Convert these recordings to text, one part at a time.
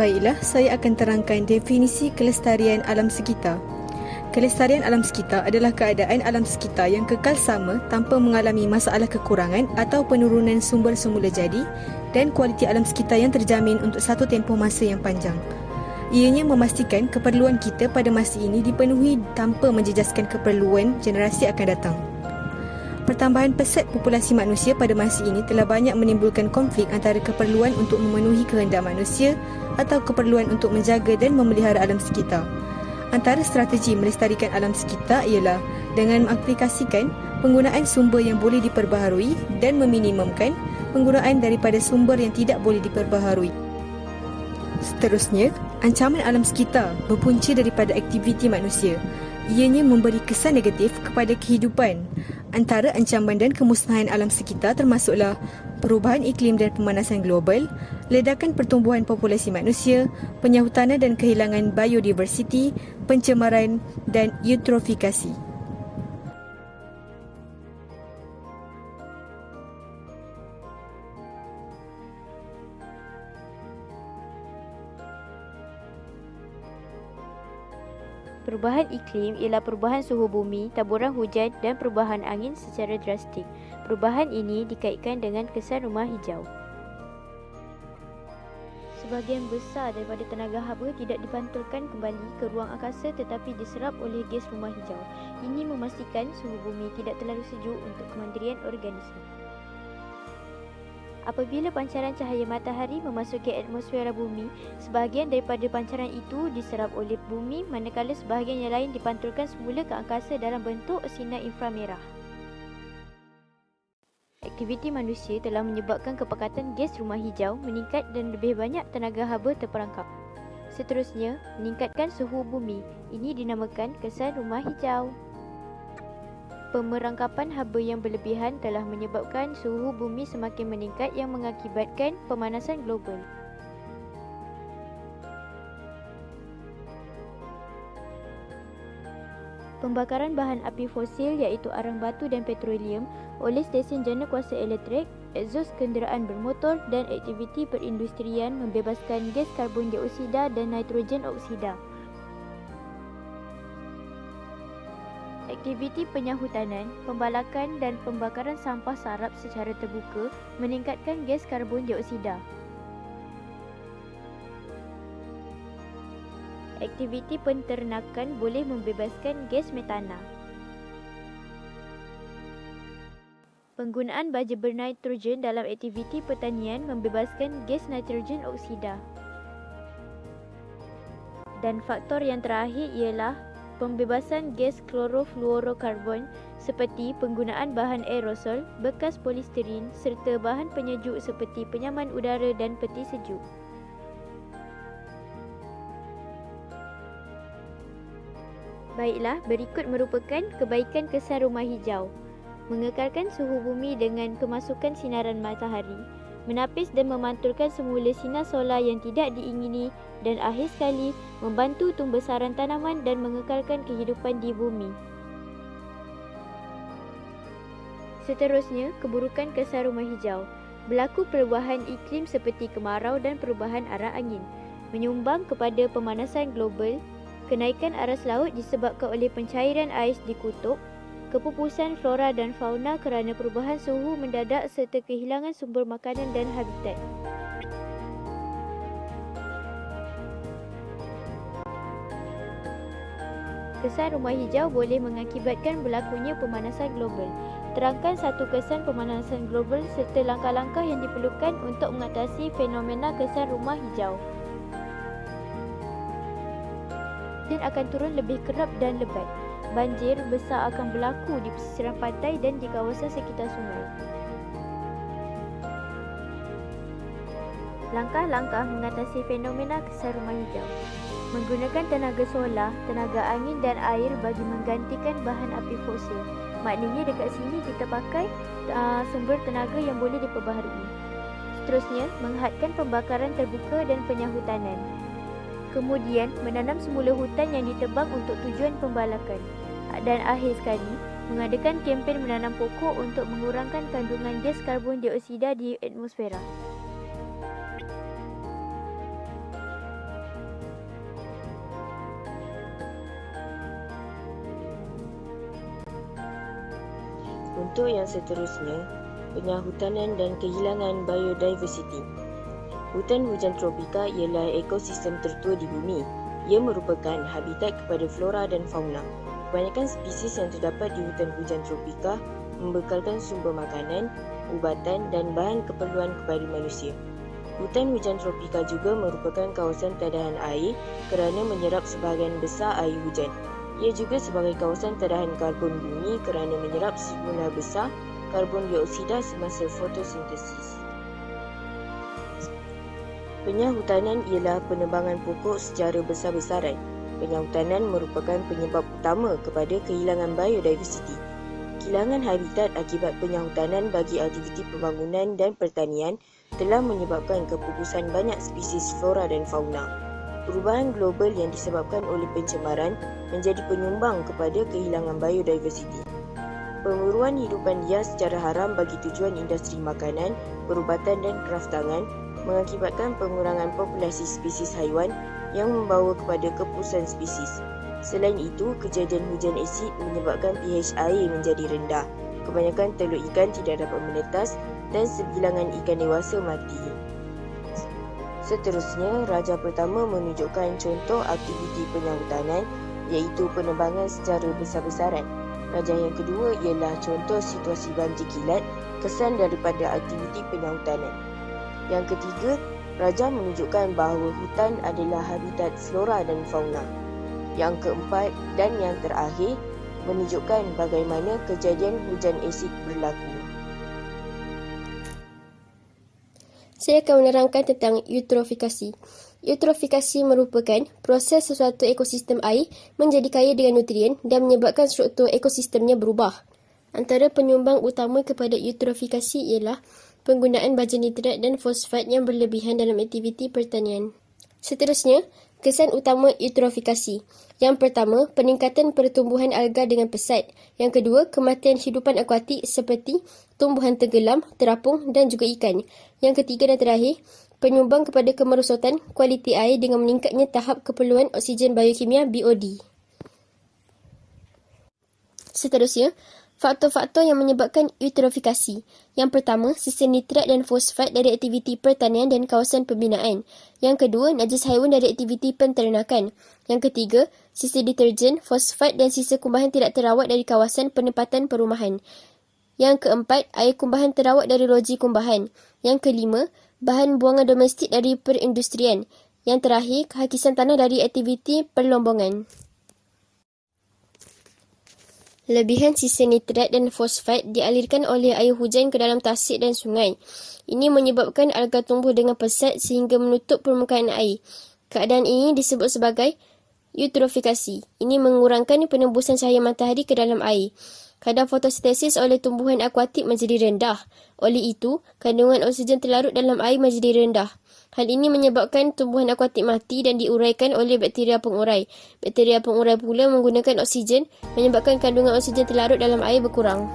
Baiklah, saya akan terangkan definisi kelestarian alam sekitar. Kelestarian alam sekitar adalah keadaan alam sekitar yang kekal sama tanpa mengalami masalah kekurangan atau penurunan sumber semula jadi dan kualiti alam sekitar yang terjamin untuk satu tempoh masa yang panjang. Ianya memastikan keperluan kita pada masa ini dipenuhi tanpa menjejaskan keperluan generasi akan datang. Pertambahan pesat populasi manusia pada masa ini telah banyak menimbulkan konflik antara keperluan untuk memenuhi kehendak manusia atau keperluan untuk menjaga dan memelihara alam sekitar. Antara strategi melestarikan alam sekitar ialah dengan mengaplikasikan penggunaan sumber yang boleh diperbaharui dan meminimumkan penggunaan daripada sumber yang tidak boleh diperbaharui. Seterusnya, ancaman alam sekitar berpunca daripada aktiviti manusia. Ianya memberi kesan negatif kepada kehidupan. Antara ancaman dan kemusnahan alam sekitar termasuklah perubahan iklim dan pemanasan global, ledakan pertumbuhan populasi manusia, penyahutanan dan kehilangan biodiversiti, pencemaran dan eutrofikasi. Perubahan iklim ialah perubahan suhu bumi, taburan hujan dan perubahan angin secara drastik. Perubahan ini dikaitkan dengan kesan rumah hijau. Sebahagian besar daripada tenaga haba tidak dipantulkan kembali ke ruang angkasa tetapi diserap oleh gas rumah hijau. Ini memastikan suhu bumi tidak terlalu sejuk untuk kemandiran organisma. Apabila pancaran cahaya matahari memasuki atmosfera bumi, sebahagian daripada pancaran itu diserap oleh bumi manakala sebahagian yang lain dipantulkan semula ke angkasa dalam bentuk sinar inframerah. Aktiviti manusia telah menyebabkan kepekatan gas rumah hijau meningkat dan lebih banyak tenaga haba terperangkap. Seterusnya, meningkatkan suhu bumi. Ini dinamakan kesan rumah hijau. Pemerangkapan haba yang berlebihan telah menyebabkan suhu bumi semakin meningkat yang mengakibatkan pemanasan global. Pembakaran bahan api fosil iaitu arang batu dan petroleum oleh stesen jana kuasa elektrik, egsos kenderaan bermotor dan aktiviti perindustrian membebaskan gas karbon dioksida dan nitrogen oksida. Aktiviti penyahutanan, pembalakan dan pembakaran sampah sarap secara terbuka meningkatkan gas karbon dioksida. Aktiviti penternakan boleh membebaskan gas metana. Penggunaan baja bernitrogen dalam aktiviti pertanian membebaskan gas nitrogen oksida. Dan faktor yang terakhir ialah pembebasan gas klorofluorokarbon seperti penggunaan bahan aerosol, bekas polisterin serta bahan penyejuk seperti penyaman udara dan peti sejuk. Baiklah, berikut merupakan kebaikan kesan rumah hijau. Mengekalkan suhu bumi dengan kemasukan sinaran matahari, menapis dan memantulkan semula sinar solar yang tidak diingini dan akhir sekali membantu tumbesaran tanaman dan mengekalkan kehidupan di bumi. Seterusnya, keburukan kesan rumah hijau. Berlaku perubahan iklim seperti kemarau dan perubahan arah angin, menyumbang kepada pemanasan global, kenaikan aras laut disebabkan oleh pencairan ais di kutub, kepupusan flora dan fauna kerana perubahan suhu mendadak serta kehilangan sumber makanan dan habitat. Kesan rumah hijau boleh mengakibatkan berlakunya pemanasan global. Terangkan satu kesan pemanasan global serta langkah-langkah yang diperlukan untuk mengatasi fenomena kesan rumah hijau. Dan akan turun lebih kerap dan lebat. Banjir besar akan berlaku di pesisiran pantai dan di kawasan sekitar sungai. Langkah-langkah mengatasi fenomena kesan rumah hijau. Menggunakan tenaga solar, tenaga angin dan air bagi menggantikan bahan api fosil. Maknanya dekat sini kita pakai sumber tenaga yang boleh diperbaharui. Seterusnya, menghadkan pembakaran terbuka dan penyahutanan. Kemudian, menanam semula hutan yang ditebang untuk tujuan pembalakan. Dan akhir sekali, mengadakan kempen menanam pokok untuk mengurangkan kandungan gas karbon dioksida di atmosfera. Untuk yang seterusnya, penyahutanan dan kehilangan biodiversiti. Hutan hujan tropika ialah ekosistem tertua di bumi. Ia merupakan habitat kepada flora dan fauna. Kebanyakan spesies yang terdapat di hutan hujan tropika membekalkan sumber makanan, ubatan dan bahan keperluan kepada manusia. Hutan hujan tropika juga merupakan kawasan tadahan air kerana menyerap sebahagian besar air hujan. Ia juga sebagai kawasan tadahan karbon bumi kerana menyerap sejumlah besar karbon dioksida semasa fotosintesis. Penyahutanan ialah penebangan pokok secara besar-besaran. Penyahutanan merupakan penyebab utama kepada kehilangan biodiversiti. Kehilangan habitat akibat penyahutanan bagi aktiviti pembangunan dan pertanian telah menyebabkan kepupusan banyak spesies flora dan fauna. Perubahan global yang disebabkan oleh pencemaran menjadi penyumbang kepada kehilangan biodiversiti. Pemburuan hidupan liar secara haram bagi tujuan industri makanan, perubatan dan kraftangan mengakibatkan pengurangan populasi spesies haiwan yang membawa kepada kepupusan spesies. Selain itu, kejadian hujan asid menyebabkan pH air menjadi rendah. Kebanyakan telur ikan tidak dapat menetas dan sebilangan ikan dewasa mati. Seterusnya, raja pertama menunjukkan contoh aktiviti penyahutanan iaitu penebangan secara besar-besaran. Raja yang kedua ialah contoh situasi banjir kilat, kesan daripada aktiviti penyahutanan. Yang ketiga, raja menunjukkan bahawa hutan adalah habitat flora dan fauna. Yang keempat dan yang terakhir menunjukkan bagaimana kejadian hujan asid berlaku. Saya akan menerangkan tentang eutrofikasi. Eutrofikasi merupakan proses sesuatu ekosistem air menjadi kaya dengan nutrien dan menyebabkan struktur ekosistemnya berubah. Antara penyumbang utama kepada eutrofikasi ialah penggunaan baja nitrat dan fosfat yang berlebihan dalam aktiviti pertanian. Seterusnya, kesan utama eutrofikasi. Yang pertama, peningkatan pertumbuhan alga dengan pesat. Yang kedua, kematian hidupan akuatik seperti tumbuhan tenggelam, terapung dan juga ikan. Yang ketiga dan terakhir, penyumbang kepada kemerosotan kualiti air dengan meningkatnya tahap keperluan oksigen biokimia BOD. Seterusnya, faktor-faktor yang menyebabkan eutrofikasi. Yang pertama, sisa nitrat dan fosfat dari aktiviti pertanian dan kawasan pembinaan. Yang kedua, najis haiwan dari aktiviti penternakan. Yang ketiga, sisa deterjen, fosfat dan sisa kumbahan tidak terawat dari kawasan penempatan perumahan. Yang keempat, air kumbahan terawat dari loji kumbahan. Yang kelima, bahan buangan domestik dari perindustrian. Yang terakhir, kehakisan tanah dari aktiviti perlombongan. Lebihan sisa nitrat dan fosfat dialirkan oleh air hujan ke dalam tasik dan sungai. Ini menyebabkan alga tumbuh dengan pesat sehingga menutup permukaan air. Keadaan ini disebut sebagai eutrofikasi. Ini mengurangkan penembusan cahaya matahari ke dalam air. Kadar fotosintesis oleh tumbuhan akuatik menjadi rendah. Oleh itu, kandungan oksigen terlarut dalam air menjadi rendah. Hal ini menyebabkan tumbuhan akuatik mati dan diuraikan oleh bakteria pengurai. Bakteria pengurai pula menggunakan oksigen, menyebabkan kandungan oksigen terlarut dalam air berkurang.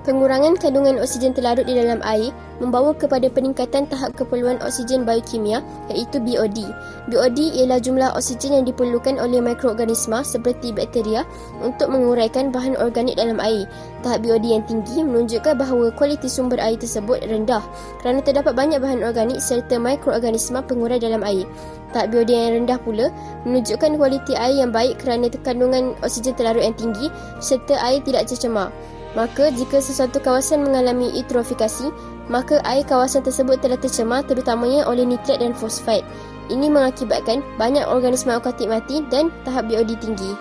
Pengurangan kandungan oksigen terlarut di dalam air membawa kepada peningkatan tahap keperluan oksigen biokimia iaitu BOD. BOD ialah jumlah oksigen yang diperlukan oleh mikroorganisma seperti bakteria untuk menguraikan bahan organik dalam air. Tahap BOD yang tinggi menunjukkan bahawa kualiti sumber air tersebut rendah kerana terdapat banyak bahan organik serta mikroorganisma pengurai dalam air. Tahap BOD yang rendah pula menunjukkan kualiti air yang baik kerana kandungan oksigen terlarut yang tinggi serta air tidak tercemar. Maka jika sesuatu kawasan mengalami eutrofikasi, maka air kawasan tersebut telah tercemar terutamanya oleh nitrat dan fosfat. Ini mengakibatkan banyak organisma akuatik mati dan tahap BOD tinggi.